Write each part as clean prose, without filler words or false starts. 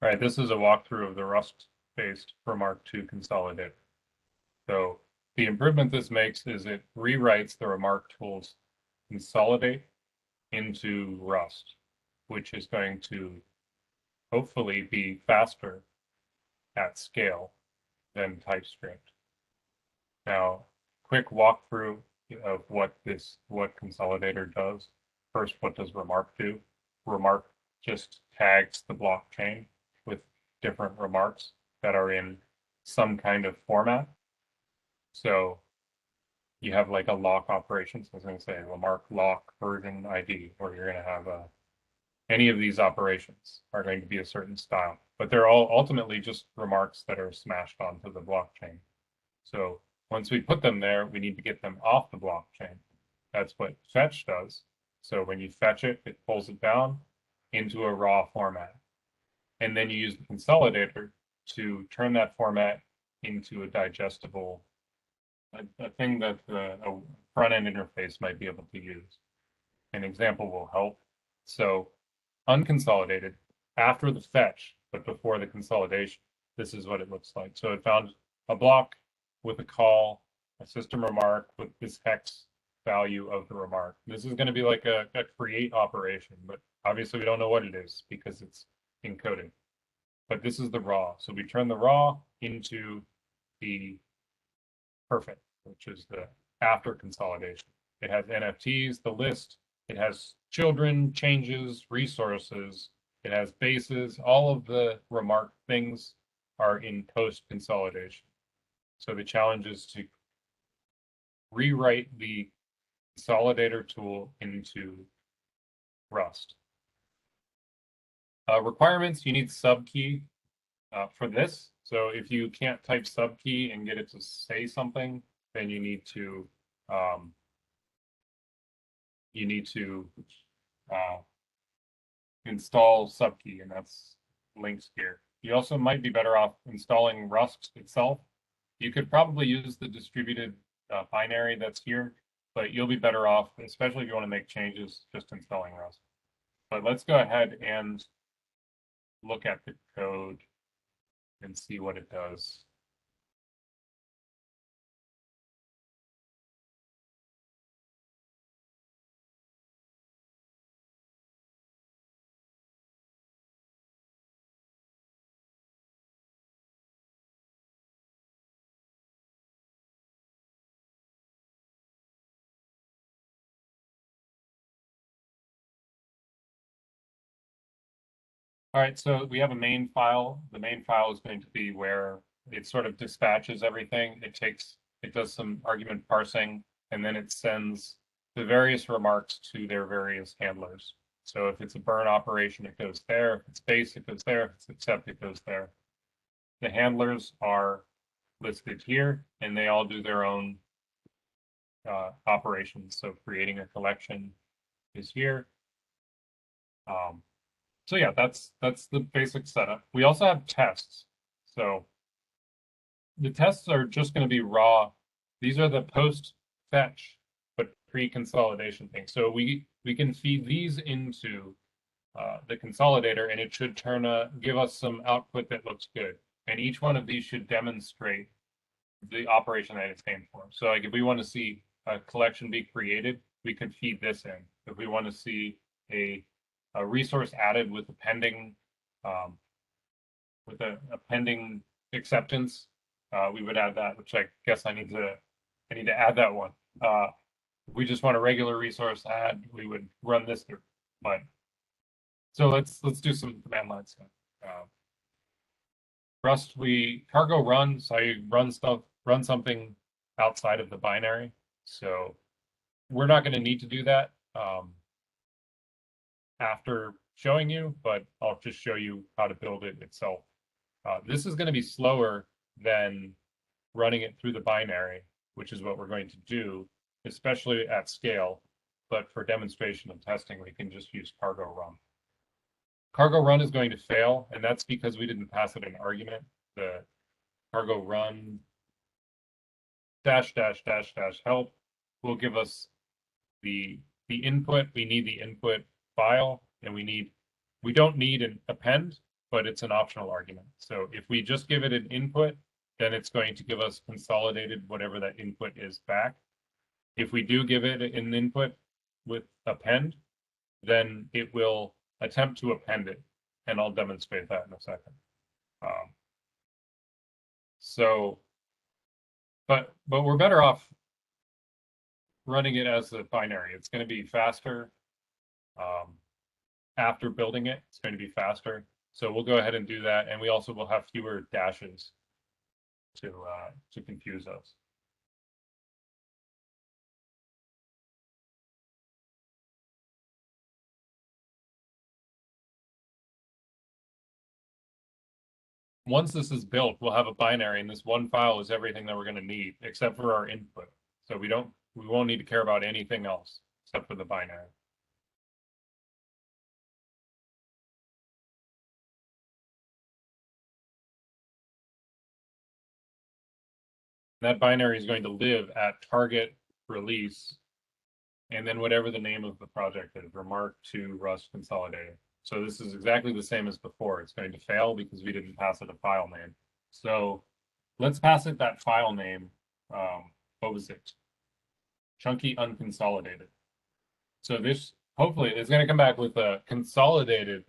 All right, this is a walkthrough of the Rust-based RMRK2 consolidator. So the improvement this makes is it rewrites the RMRK tools consolidate into Rust, which is going to hopefully be faster at scale than Typescript. Now, quick walkthrough of what Consolidator does. First, what does RMRK do? RMRK just tags the blockchain with different remarks that are in some kind of format. So you have like a lock operation. So I was going to say remark lock version ID, or you're going to have any of these operations are going to be a certain style, but they're all ultimately just remarks that are smashed onto the blockchain. So once we put them there, we need to get them off the blockchain. That's what fetch does. So when you fetch it, it pulls it down into a raw format. And then you use the consolidator to turn that format into a digestible, a thing that a front-end interface might be able to use. An example will help. So unconsolidated, after the fetch, but before the consolidation, this is what it looks like. So it found a block with a call, a system remark with this hex value of the remark. This is going to be like a create operation, but obviously we don't know what it is because it's encoded. But this is the raw. So we turn the raw into the perfect, which is the after consolidation. It has NFTs, the list. It has children, changes, resources. It has bases. All of the remark things are in post consolidation. So the challenge is to rewrite the consolidator tool into Rust. Requirements, you need subkey for this. So if you can't type subkey and get it to say something, then you need to install subkey, and that's linked here. You also might be better off installing Rust itself. You could probably use the distributed binary that's here, but you'll be better off, especially if you want to make changes, just installing Rust. But let's go ahead and look at the code and see what it does. All right, so we have a main file. The main file is going to be where it sort of dispatches everything. It does some argument parsing, and then it sends the various remarks to their various handlers. So if it's a burn operation, it goes there. If it's base, it goes there. If it's accept, it goes there. The handlers are listed here, and they all do their own operations. So creating a collection is here. So yeah, that's the basic setup. We also have tests. So the tests are just going to be raw. These are the post fetch, but pre-consolidation things. So we can feed these into the consolidator, and it should give us some output that looks good. And each one of these should demonstrate the operation that it's aimed for. So like if we want to see a collection be created, we could feed this in. If we want to see a resource added with a pending acceptance, we would add that, which I guess I need to add that one. If we just want a regular resource add, we would run this through. But so let's do some command line stuff. Rust, we cargo run, so you run something outside of the binary. So we're not going to need to do that after showing you, but I'll just show you how to build it itself. This is going to be slower than running it through the binary, which is what we're going to do, especially at scale. But for demonstration and testing, we can just use cargo run. Cargo run is going to fail, and that's because we didn't pass it an argument. The cargo run -- help will give us the input. We need the input file, and we don't need an append, but it's an optional argument. So if we just give it an input, then it's going to give us consolidated whatever that input is back. If we do give it an input with append, then it will attempt to append it, and I'll demonstrate that in a second. But we're better off running it as a binary. It's going to be faster. After building it, it's going to be faster. So we'll go ahead and do that, and we also will have fewer dashes to confuse us. Once this is built, we'll have a binary, and this one file is everything that we're going to need, except for our input. So we won't need to care about anything else except for the binary. That binary is going to live at target release, and then whatever the name of the project is, RMRK2 Rust Consolidator. So this is exactly the same as before. It's going to fail because we didn't pass it a file name. So let's pass it that file name. What was it? Chunky unconsolidated. So this hopefully is going to come back with a consolidated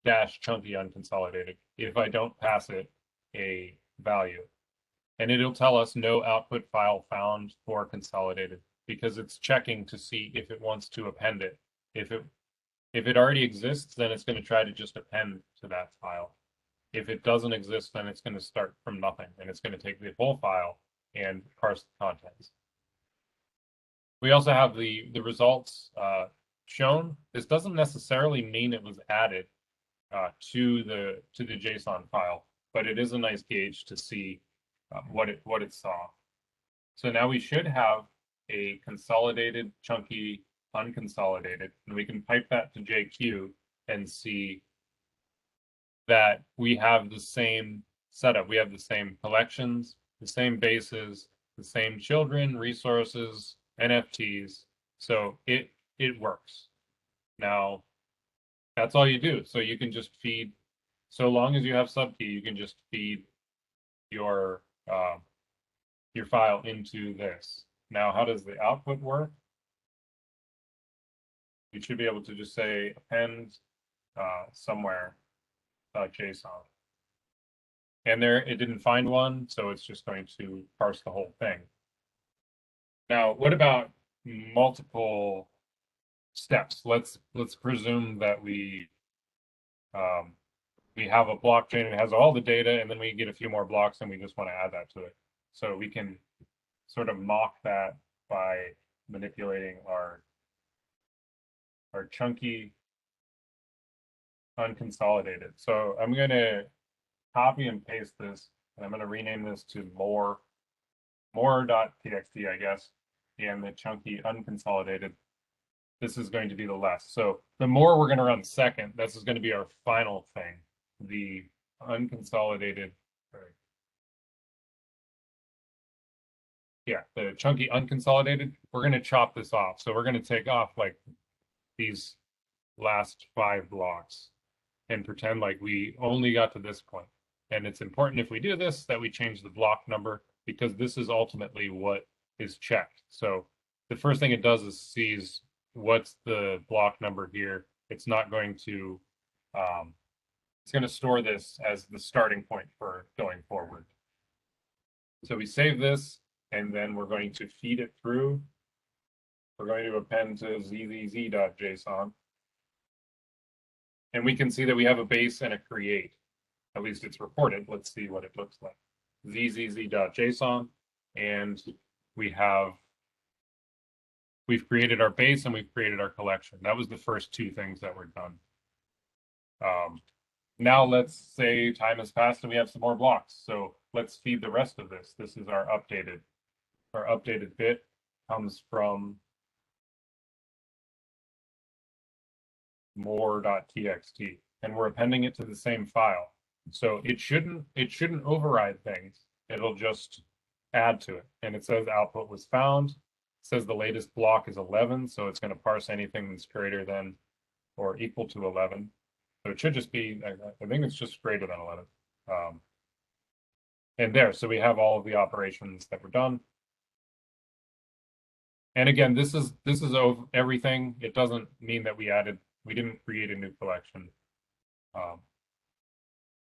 dash chunky unconsolidated if I don't pass it a value. And it'll tell us no output file found for consolidated because it's checking to see if it wants to append it. If it already exists, then it's going to try to just append to that file. If it doesn't exist, then it's going to start from nothing, and it's going to take the whole file and parse the contents. We also have the results shown. This doesn't necessarily mean it was added to the JSON file, but it is a nice gauge to see what it saw. So now we should have a consolidated, chunky, unconsolidated, and we can pipe that to JQ and see that we have the same setup. We have the same collections, the same bases, the same children, resources, NFTs. So it works. Now, that's all you do. So you can just feed, so long as you have subkey, you can just feed your file into this. Now, how does the output work? You should be able to just say append somewhere JSON. And there, it didn't find one, so it's just going to parse the whole thing. Now, what about multiple steps? Let's presume that we have a blockchain that has all the data, and then we get a few more blocks, and we just want to add that to it. So we can sort of mock that by manipulating our chunky unconsolidated. So I'm going to copy and paste this, and I'm going to rename this to more.txt, I guess, and the chunky unconsolidated. This is going to be the less. So the more we're going to run second, this is going to be our final thing. The unconsolidated, the chunky unconsolidated, we're going to chop this off. So we're going to take off like these last 5 blocks and pretend like we only got to this point. And it's important if we do this that we change the block number, because this is ultimately what is checked. So the first thing it does is sees what's the block number here. It's not going to, it's going to store this as the starting point for going forward. So we save this, and then we're going to feed it through. We're going to append to zzz.json. And we can see that we have a base and a create. At least it's reported. Let's see what it looks like. zzz.json, and we've created our base and we've created our collection. That was the first 2 things that were done. Now let's say time has passed and we have some more blocks. So let's feed the rest of this. This is our updated bit comes from more.txt, and we're appending it to the same file. So it shouldn't override things. It'll just add to it. And it says output was found. It says the latest block is 11, so it's going to parse anything that's greater than or equal to 11. So it should just be, I think it's just greater than 11. And there, so we have all of the operations that were done. And again, this is over everything. It doesn't mean that we didn't create a new collection,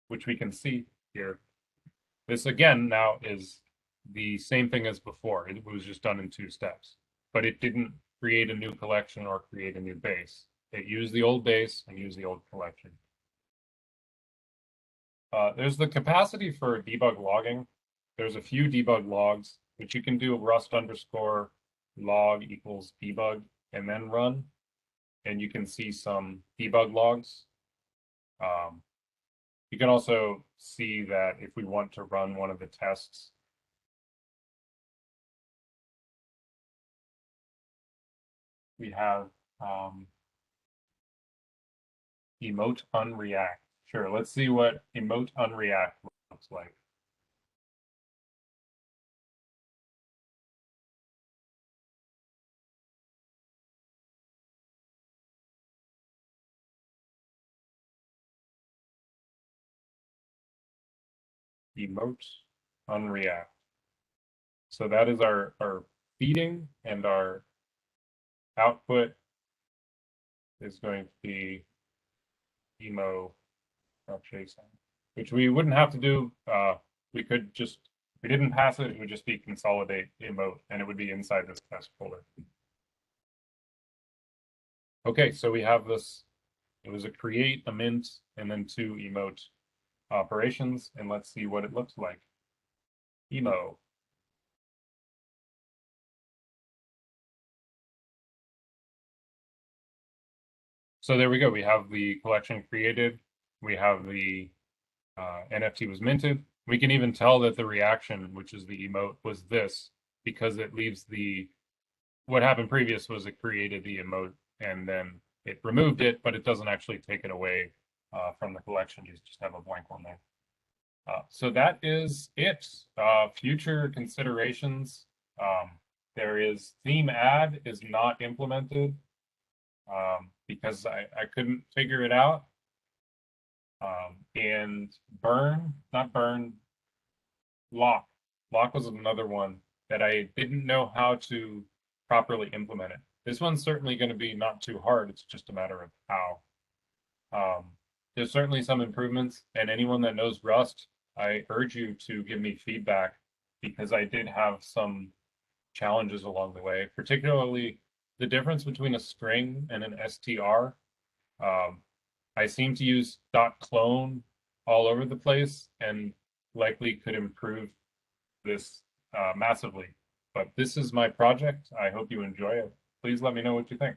which we can see here. This again now is the same thing as before. It was just done in 2 steps, but it didn't create a new collection or create a new base. It used the old base and used the old collection. There's the capacity for debug logging. There's a few debug logs, which you can do rust_log equals debug and then run. And you can see some debug logs. You can also see that if we want to run one of the tests, we have emote unreact. Sure, let's see what emote unreact looks like. Emote unreact. So that is our feeding, and our output is going to be emo.json, which we wouldn't have to do. We could just, if we didn't pass it, it would just be consolidate emote, and it would be inside this test folder. Okay, so we have this. It was a create, a mint, and then 2 emote operations, and let's see what it looks like. Emo. So there we go. We have the collection created. We have the NFT was minted. We can even tell that the reaction, which is the emote, was this, because it leaves what happened previous was it created the emote and then it removed it, but it doesn't actually take it away from the collection. You just have a blank one there. So that is it. Future considerations. There is theme add is not implemented because I couldn't figure it out. And lock. Lock was another one that I didn't know how to properly implement it. This one's certainly going to be not too hard. It's just a matter of how. There's certainly some improvements, and anyone that knows Rust, I urge you to give me feedback because I did have some challenges along the way, particularly the difference between a string and an str. I seem to use .clone all over the place and likely could improve this massively. But this is my project. I hope you enjoy it. Please let me know what you think.